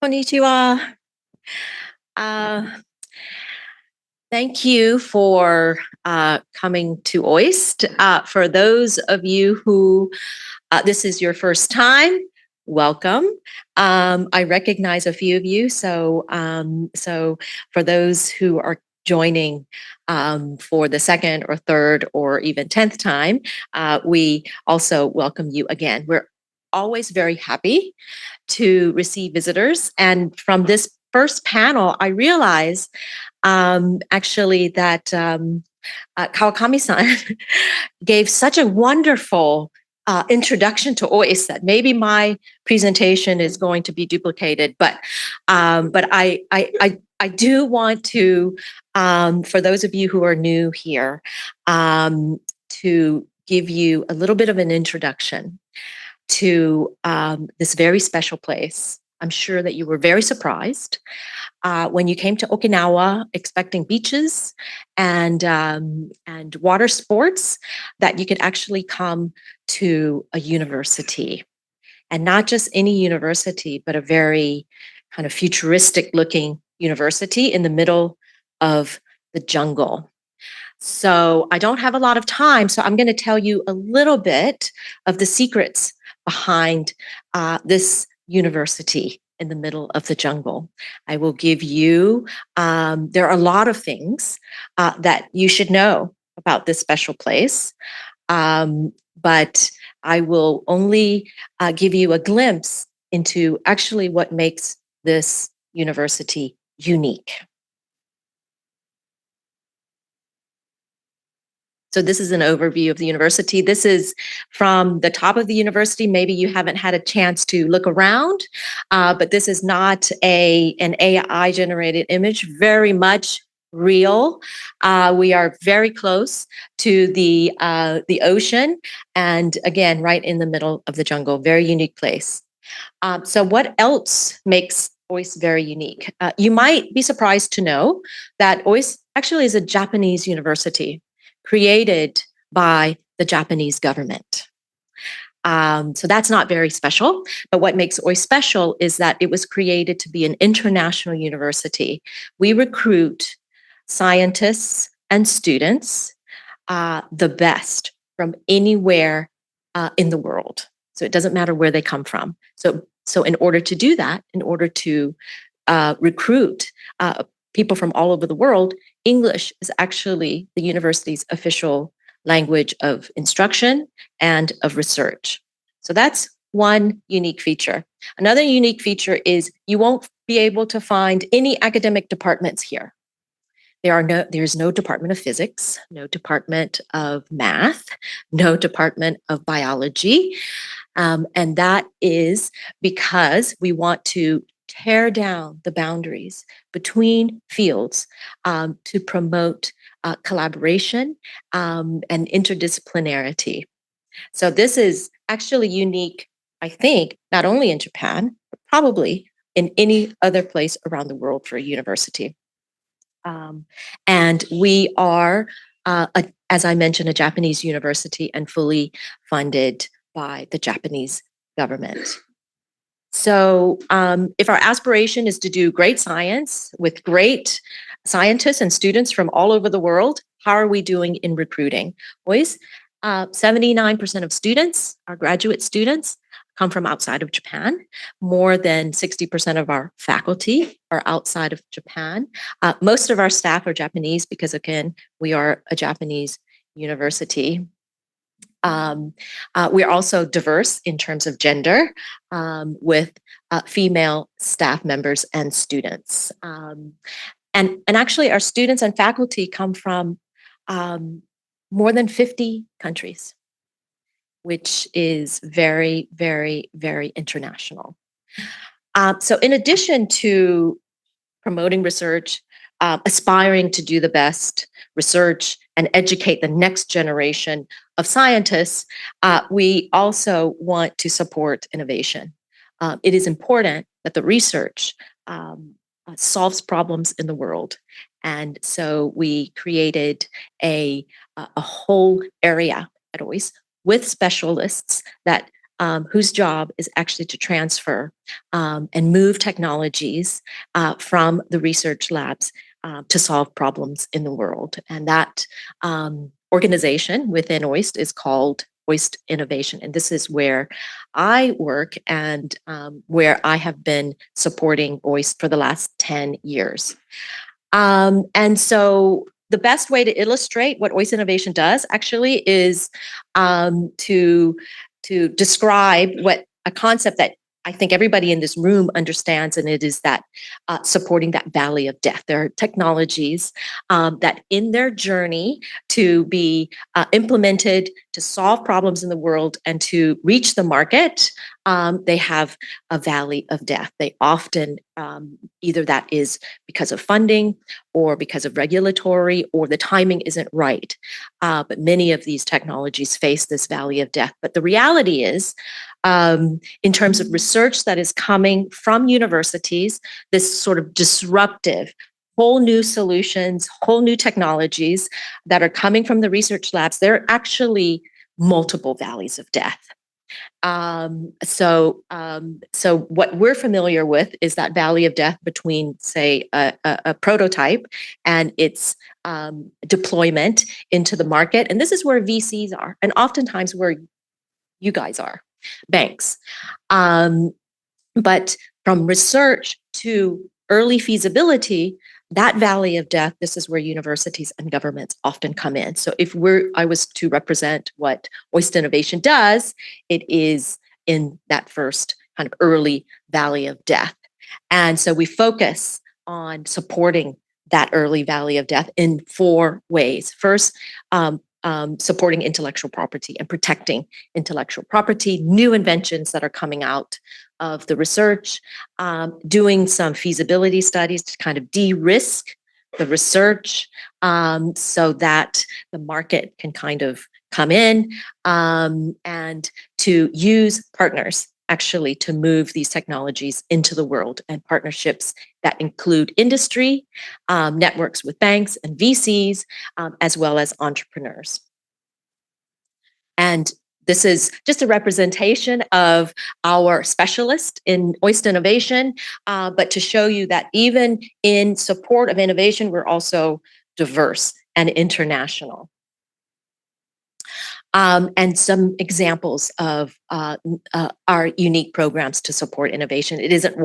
Konnichiwa. Uh, Thank you for coming to OIST. For those of you who this is your first time, welcome. I recognize a few of you, so for those who are joining for the second or third or even 10th time, we also welcome you again. We're always very happy to receive visitors. And from this first panel, I realize actually that Kawakami-san gave such a wonderful introduction to OIST that maybe my presentation is going to be duplicated, but I do want to, for those of you who are new here, to give you a little bit of an introduction to this very special place. I'm sure that you were very surprised when you came to Okinawa expecting beaches and water sports, that you could actually come to a university, and not just any university, but a very kind of futuristic looking university in the middle of the jungle. So I don't have a lot of time, so I'm going to tell you a little bit of the secrets behind this university in the middle of the jungle. I will give you, there are a lot of things that you should know about this special place, but I will only give you a glimpse into actually what makes this university unique. So this is an overview of the university. This is from the top of the university. Maybe you haven't had a chance to look around, but this is not an AI generated image, very much real. We are very close to the ocean, and again, right in the middle of the jungle, very unique place. So what else makes OIST very unique? You might be surprised to know that OIST actually is a Japanese university created by the Japanese government. So that's not very special, but what makes OIST special is that it was created to be an international university. We recruit scientists and students, the best from anywhere in the world. So it doesn't matter where they come from. So in order to do that, in order to recruit people from all over the world, English is actually the university's official language of instruction and of research. So that's one unique feature. Another unique feature is you won't be able to find any academic departments here. There's no department of physics, no department of math, no department of biology. And that is because we want to tear down the boundaries between fields to promote collaboration and interdisciplinarity. So this is actually unique, I think, not only in Japan, but probably in any other place around the world for a university. And we are, as I mentioned, a Japanese university and fully funded by the Japanese government. So if our aspiration is to do great science with great scientists and students from all over the world, how are we doing in recruiting? Boys, 79% of students, our graduate students, come from outside of Japan. More than 60% of our faculty are outside of Japan. Most of our staff are Japanese because, again, we are a Japanese university. We're also diverse in terms of gender, with female staff members and students. And actually, our students and faculty come from more than 50 countries, which is very, very, very international. So in addition to promoting research, aspiring to do the best research and educate the next generation of scientists, we also want to support innovation. It is important that the research solves problems in the world. And so we created a whole area at OIST with specialists that whose job is actually to transfer and move technologies from the research labs to solve problems in the world. And that organization within OIST is called OIST Innovation. And this is where I work and where I have been supporting OIST for the last 10 years. And so the best way to illustrate what OIST Innovation does actually is to describe what a concept that I think everybody in this room understands, and it is that supporting that valley of death. There are technologies that in their journey to be implemented to solve problems in the world and to reach the market, they have a valley of death. They often, either that is because of funding or because of regulatory or the timing isn't right. But many of these technologies face this valley of death. But the reality is, in terms of research that is coming from universities, this sort of disruptive, whole new solutions, whole new technologies that are coming from the research labs, there are actually multiple valleys of death. So what we're familiar with is that valley of death between, say, a prototype and its deployment into the market. And this is where VCs are, and oftentimes where you guys are, banks. But from research to early feasibility, that valley of death, this is where universities and governments often come in. So if I was to represent what OIST Innovation does, it is in that first kind of early valley of death. And so we focus on supporting that early valley of death in 4 ways. First, supporting intellectual property and protecting intellectual property, new inventions that are coming out of the research, doing some feasibility studies to kind of de-risk the research so that the market can kind of come in, and to use partners actually to move these technologies into the world, and partnerships that include industry, networks with banks and VCs, as well as entrepreneurs. And this is just a representation of our specialist in OIST Innovation, but to show you that even in support of innovation, we're also diverse and international. And some examples of our unique programs to support innovation. It isn't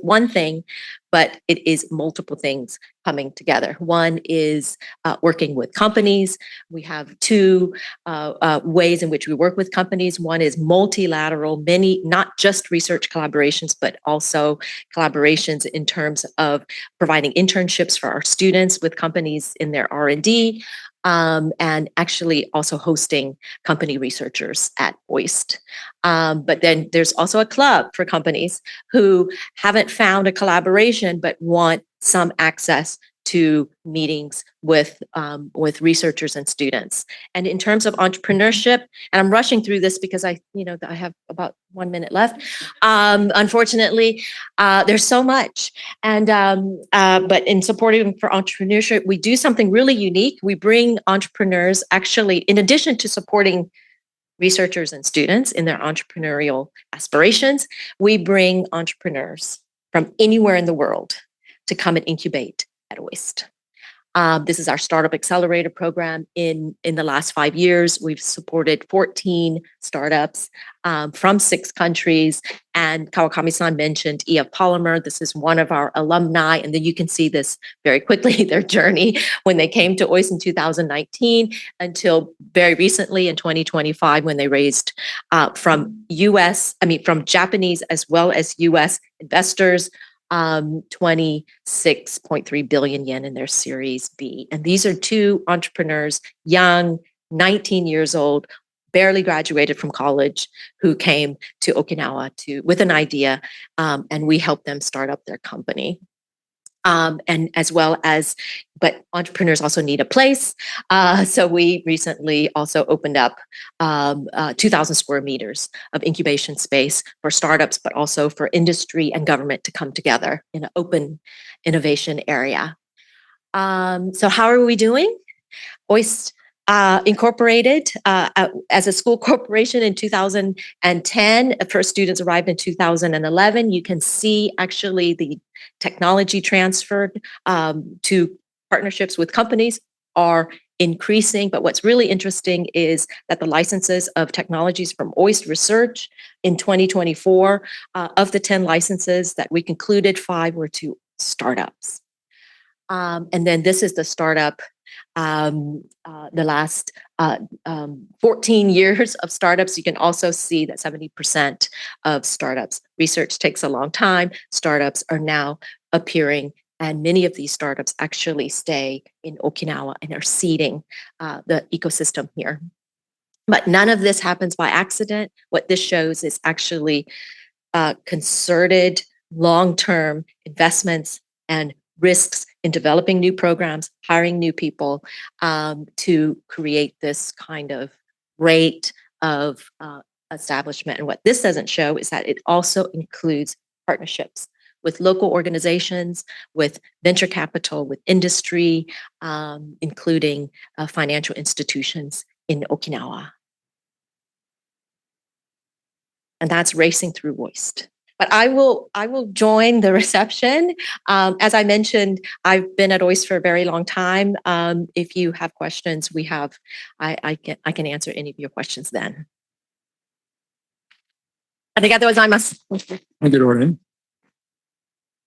one thing, but it is multiple things coming together. One is working with companies. We have 2 ways in which we work with companies. One is multilateral, many, not just research collaborations, but also collaborations in terms of providing internships for our students with companies in their R&D, and actually also hosting company researchers at OIST. But then there's also a club for companies who haven't found a collaboration but want some access to meetings with researchers and students. And in terms of entrepreneurship, and I'm rushing through this because I have about 1 minute left. Unfortunately, there's so much. And but in supporting for entrepreneurship, we do something really unique. We bring entrepreneurs actually, in addition to supporting researchers and students in their entrepreneurial aspirations, we bring entrepreneurs from anywhere in the world to come and incubate at OIST. This is our Startup Accelerator program. In the last 5 years, we've supported 14 startups from 6 countries. And Kawakami-san mentioned EF Polymer. This is one of our alumni. And then you can see this very quickly, their journey when they came to OIST in 2019 until very recently in 2025 when they raised from Japanese as well as US investors, 26.3 billion yen in their Series B. And these are 2 entrepreneurs, young, 19 years old, barely graduated from college, who came to Okinawa with an idea, and we helped them start up their company. And as well as, but entrepreneurs also need a place. So we recently also opened up 2,000 square meters of incubation space for startups, but also for industry and government to come together in an open innovation area. So how are we doing? OIST incorporated as a school corporation in 2010. First students arrived in 2011. You can see actually the technology transferred to partnerships with companies are increasing. But what's really interesting is that the licenses of technologies from OIST research in 2024, of the 10 licenses that we concluded, 5 were to startups. And then this is the startup, the last 14 years of startups. You can also see that 70% of startups, research takes a long time, startups are now appearing, and many of these startups actually stay in Okinawa and are seeding the ecosystem here. But none of this happens by accident. What this shows is actually concerted long-term investments and risks in developing new programs, hiring new people to create this kind of rate of establishment. And what this doesn't show is that it also includes partnerships with local organizations, with venture capital, with industry, including financial institutions in Okinawa. And that's racing through OIST. But I will join the reception. As I mentioned, I've been at OIST for a very long time. If you have questions, I can answer any of your questions then. ありがとうございます。Thank you, Lauren.